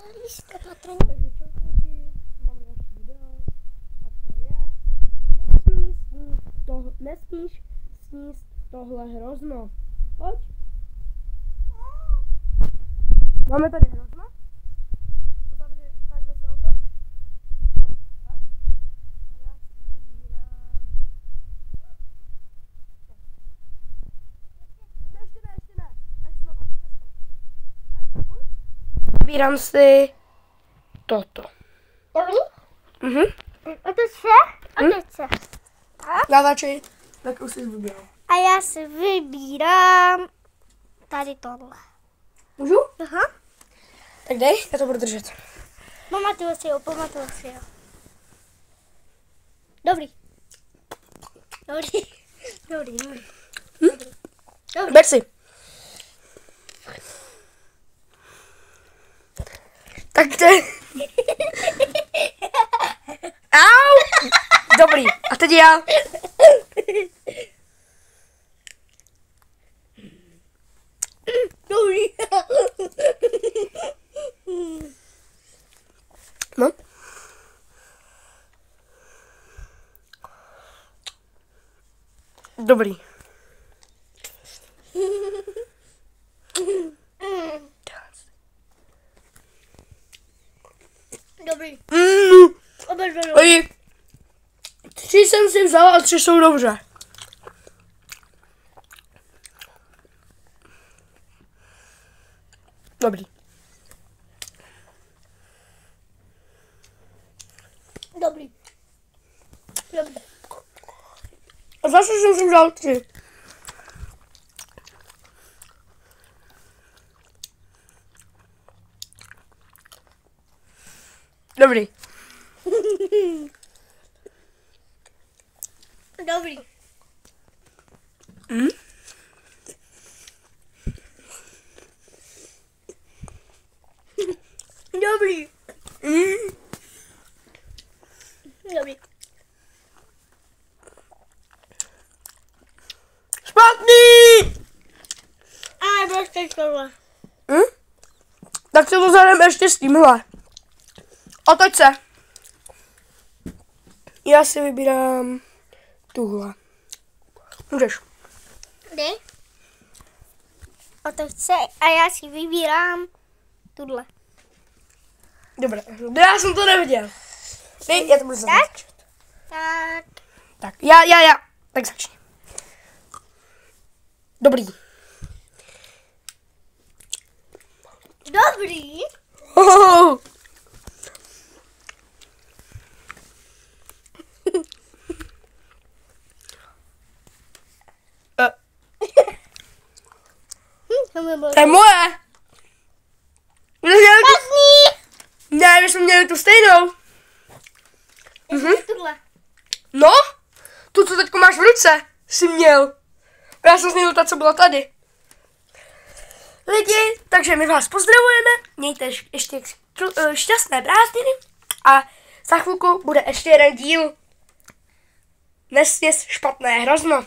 Takže čau lidi, mám další video a to je nesmíš sníst tohle hrozno. Pojď. Máme tady hrozno. Uzavři, takhle se otoč. Tak. A já si vybírám. Ještě ne. Tak znova, cestou. Tak buď. Vybírám si toto. Dobrý? Mhm. Otoč se. Natáčej, tak už jsi vybíral. A já si vybírám tady tohle. Můžu? Aha. Tak dej, já to budu držet. Pamatuju si ho. Dobrý. Ber si. Tak teď. Au! Dobrý. A teď já. Dobrý. No. Dobrý. Dobrý. Oba dva dobrý. Oj, 3 jsem si vzala a 3 jsou dobře. Dobrý. Dobrý. A zase jsem si vzal 3. Dobrý. Dobrý. Dobrý. Dobrý. Špatný! Ale prostě tohle. Tak se to zademe ještě s tímhle. Otoč se. Já si vybírám tuhle. Můžeš. Dej. Otoč se a já si vybírám tuhle. Dobré. Já jsem to neviděl. Dej, já to budu zatáčet. Tak. Tak, já. Tak začni. Dobrý. Dobrý. Oh. To je moje. Ne, my jsme měli tu stejnou. Tuhle. No, tu, co teďko máš v ruce, jsi měl. Já jsem změnil ta, co byla tady. Lidi, takže my vás pozdravujeme, mějte ještě šťastné prázdniny a za chvilku bude ještě jeden díl. Nesněz špatné hrozno.